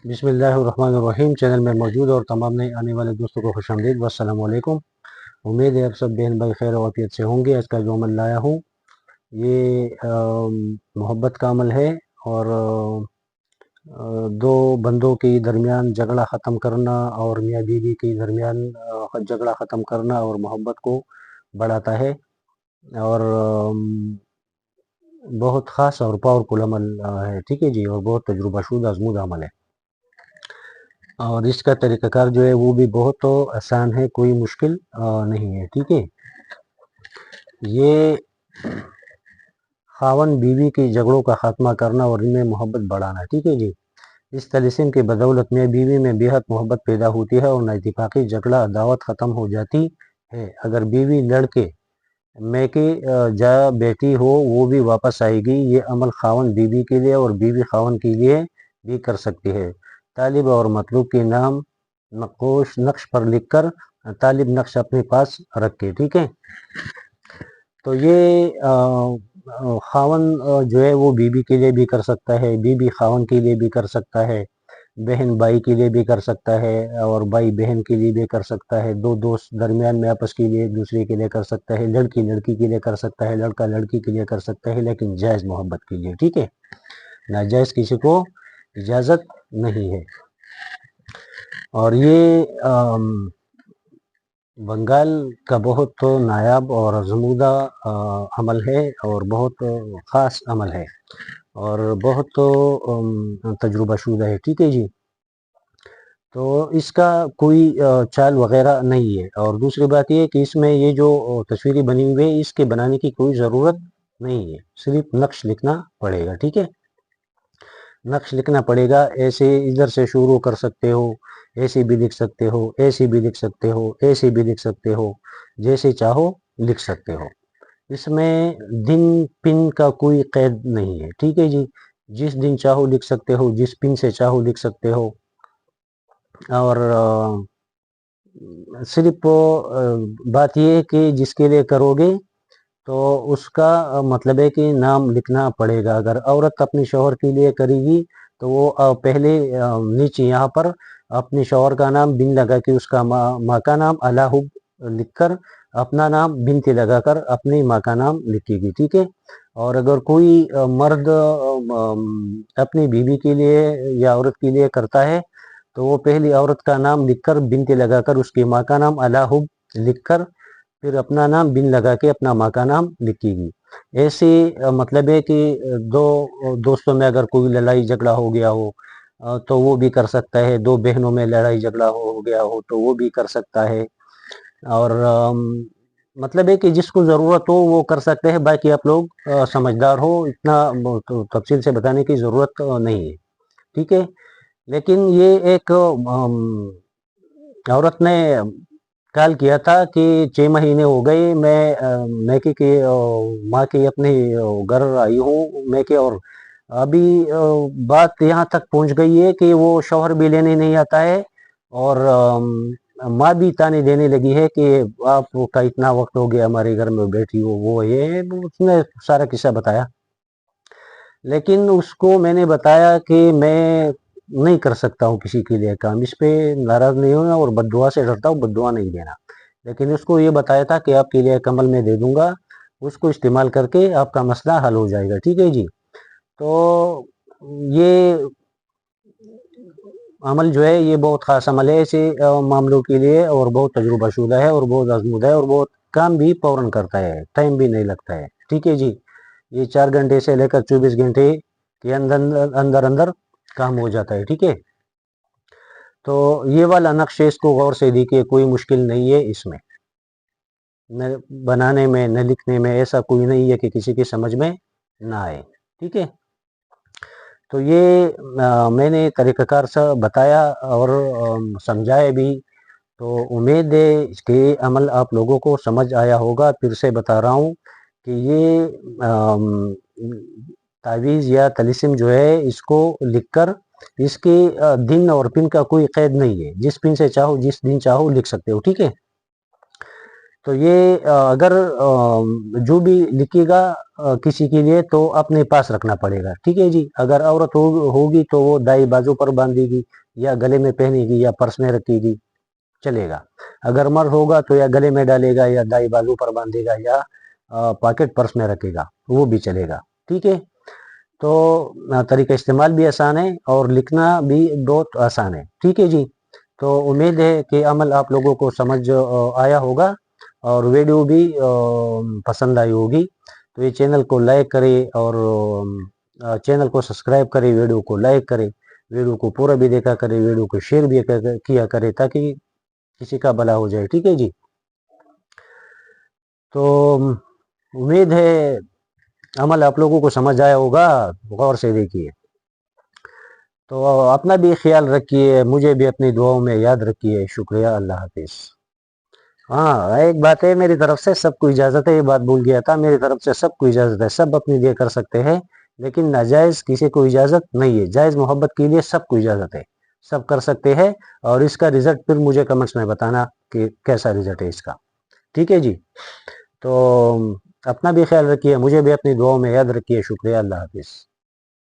بسم اللہ الرحمن الرحیم چینل میں موجود اور تمام نئے آنے والے دوستوں کو خوش آمدید والسلام علیکم۔ امید ہے آپ سب بہن بھائی خیر و عافیت سے ہوں گے۔ آج کا جو عمل لایا ہوں یہ محبت کا عمل ہے، اور دو بندوں کے درمیان جھگڑا ختم کرنا اور میاں بیوی کے درمیان جھگڑا ختم کرنا اور محبت کو بڑھاتا ہے، اور بہت خاص اور پاورفل عمل ہے، ٹھیک ہے جی، اور بہت تجربہ شدہ آزمودہ عمل ہے، اور اس کا طریقہ کار جو ہے وہ بھی بہت آسان ہے، کوئی مشکل نہیں ہے، ٹھیک ہے۔ یہ خاون بیوی کے جھگڑوں کا خاتمہ کرنا اور ان میں محبت بڑھانا، ٹھیک ہے جی۔ اس طلسم کے بدولت میں بیوی میں بے حد محبت پیدا ہوتی ہے اور نہ اتفاقی جھگڑا عداوت ختم ہو جاتی ہے۔ اگر بیوی لڑکے میکے جا بیٹھی ہو وہ بھی واپس آئے گی۔ یہ عمل خاون بیوی کے لیے اور بیوی خاون کے لیے بھی کر سکتی ہے۔ طالب اور مطلوب کے نام نقش پر لکھ کر طالب نقش اپنے پاس رکھے، ٹھیک ہے۔ تو یہ خاون جو ہے وہ بیوی کے لیے بھی کر سکتا ہے، بیوی خاون کے لیے بھی کر سکتا ہے، بہن بھائی کے لیے بھی کر سکتا ہے، اور بھائی بہن کے لیے بھی کر سکتا ہے، دو دوست درمیان میں آپس کے لیے ایک دوسرے کے لیے کر سکتا ہے، لڑکی لڑکی کے لیے کر سکتا ہے، لڑکا لڑکی کے لیے کر سکتا ہے، لیکن جائز محبت کے لیے، ٹھیک ہے۔ ناجائز کسی کو اجازت نہیں ہے۔ اور یہ بنگال کا بہت نایاب اور آزمودہ عمل ہے، اور بہت خاص عمل ہے، اور بہت تجربہ شدہ ہے، ٹھیک ہے جی۔ تو اس کا کوئی چال وغیرہ نہیں ہے، اور دوسری بات یہ کہ اس میں یہ جو تصویریں بنی ہوئی ہے اس کے بنانے کی کوئی ضرورت نہیں ہے، صرف نقش لکھنا پڑے گا، ٹھیک ہے۔ نقش لکھنا پڑے گا، ایسے ادھر سے شروع کر سکتے ہو، ایسے بھی لکھ سکتے ہو، ایسے بھی لکھ سکتے ہو، ایسے بھی لکھ سکتے ہو، جیسے چاہو لکھ سکتے ہو۔ اس میں دن پن کا کوئی قید نہیں ہے، ٹھیک ہے جی۔ جس دن چاہو لکھ سکتے ہو، جس پن سے چاہو لکھ سکتے ہو، اور صرف بات یہ ہے کہ جس کے لیے کرو گے تو اس کا مطلب ہے کہ نام لکھنا پڑے گا۔ اگر عورت اپنے شوہر کے لیے کرے گی تو وہ پہلے نیچے یہاں پر اپنے شوہر کا نام بن لگا کے اس کا ماں کا نام الہب لکھ کر اپنا نام بنتے لگا کر اپنی ماں کا نام لکھے گی، ٹھیک ہے۔ اور اگر کوئی مرد اپنی بیوی کے لیے یا عورت کے لیے کرتا ہے تو وہ پہلی عورت کا نام لکھ کر بنتے لگا کر اس کی ماں کا نام الہب لکھ کر پھر اپنا نام بن لگا کے اپنا ماں کا نام لکھے گی۔ ایسے مطلب ہے کہ دو دوستوں میں اگر کوئی لڑائی جھگڑا ہو گیا ہو تو وہ بھی کر سکتا ہے، دو بہنوں میں لڑائی جھگڑا ہو گیا ہو تو وہ بھی کر سکتا ہے، اور مطلب ہے کہ جس کو ضرورت ہو وہ کر سکتے ہیں۔ باقی آپ لوگ سمجھدار ہو، اتنا تفصیل سے بتانے کی ضرورت نہیں ہے، ٹھیک ہے۔ لیکن یہ ایک عورت نے کال کیا تھا کہ 6 مہینے ہو گئے میں میکے کے ماں کے اپنے گھر آئی ہوں میکے، اور ابھی بات یہاں تک پہنچ گئی ہے کہ وہ شوہر بھی لینے نہیں آتا ہے، اور ماں بھی تانے دینے لگی ہے کہ آپ کا اتنا وقت ہو گیا ہمارے گھر میں بیٹھی ہو، وہ یہ اس نے سارا قصہ بتایا۔ لیکن اس کو میں نے بتایا کہ میں نہیں کر سکتا ہوں کسی کے لیے کام، اس پہ ناراض نہیں ہونا، اور بد دعا سے ڈرتا ہوں، بد دعا نہیں دینا، لیکن اس کو یہ بتایا تھا کہ آپ کے لیے ایک عمل میں دے دوں گا، اس کو استعمال کر کے آپ کا مسئلہ حل ہو جائے گا، ٹھیک ہے جی۔ تو یہ عمل جو ہے یہ بہت خاص عمل ہے ایسے معاملوں کے لیے، اور بہت تجربہ شدہ ہے، اور بہت آزمودہ ہے، اور بہت کام بھی فوراً کرتا ہے، ٹائم بھی نہیں لگتا ہے، ٹھیک ہے جی۔ یہ 4 گھنٹے سے لے کر 24 گھنٹے کے اندر کام ہو جاتا ہے، ٹھیک ہے۔ تو یہ والا نقش اس کو غور سے دیکھیے، کوئی مشکل نہیں ہے اس میں، نہ بنانے میں نہ لکھنے میں، ایسا کوئی نہیں ہے کہ کسی کی سمجھ میں نہ آئے، ٹھیک ہے۔ تو یہ میں نے طریقہ کار سے بتایا اور سمجھایا بھی، تو امید ہے کہ عمل آپ لوگوں کو سمجھ آیا ہوگا۔ پھر سے بتا رہا ہوں کہ یہ تعویذ یا طلسم جو ہے اس کو لکھ کر اس کے دن اور پن کا کوئی قید نہیں ہے، جس پن سے چاہو جس دن چاہو لکھ سکتے ہو، ٹھیک ہے۔ تو یہ اگر جو بھی لکھے گا کسی کے لیے تو اپنے پاس رکھنا پڑے گا، ٹھیک ہے جی۔ اگر عورت ہوگی تو وہ دائیں بازو پر باندھے گی یا گلے میں پہنے گی یا پرس میں رکھے گی، چلے گا۔ اگر مرد ہوگا تو یا گلے میں ڈالے گا یا دائیں بازو پر باندھے گا یا پاکٹ پرس میں رکھے گا، وہ بھی چلے گا، ٹھیک ہے۔ تو طریقہ استعمال بھی آسان ہے اور لکھنا بھی بہت آسان ہے، ٹھیک ہے جی۔ تو امید ہے کہ عمل آپ لوگوں کو سمجھ آیا ہوگا اور ویڈیو بھی پسند آئی ہوگی۔ تو یہ چینل کو لائک کرے اور چینل کو سبسکرائب کرے، ویڈیو کو لائک کرے، ویڈیو کو پورا بھی دیکھا کرے، ویڈیو کو شیئر بھی کیا کرے تاکہ کسی کا بھلا ہو جائے، ٹھیک ہے جی۔ تو امید ہے عمل آپ لوگوں کو سمجھ آیا ہوگا، غور سے دیکھیے۔ تو اپنا بھی خیال رکھیے، مجھے بھی اپنی دعاؤں میں یاد رکھیے۔ شکریہ، اللہ حافظ۔ ہاں، ایک بات ہے، میری طرف سے سب کو اجازت ہے، یہ بات بھول گیا تھا، میری طرف سے سب کو اجازت ہے، سب اپنے لیے کر سکتے ہیں، لیکن ناجائز کسی کو اجازت نہیں ہے۔ جائز محبت کے لیے سب کو اجازت ہے، سب کر سکتے ہیں، اور اس کا رزلٹ پھر مجھے کمنٹس میں بتانا کہ کیسا رزلٹ ہے اس کا، ٹھیک ہے جی۔ تو اپنا بھی خیال رکھیے، مجھے بھی اپنی دعاؤں میں یاد رکھیے۔ شکریہ، اللہ حافظ۔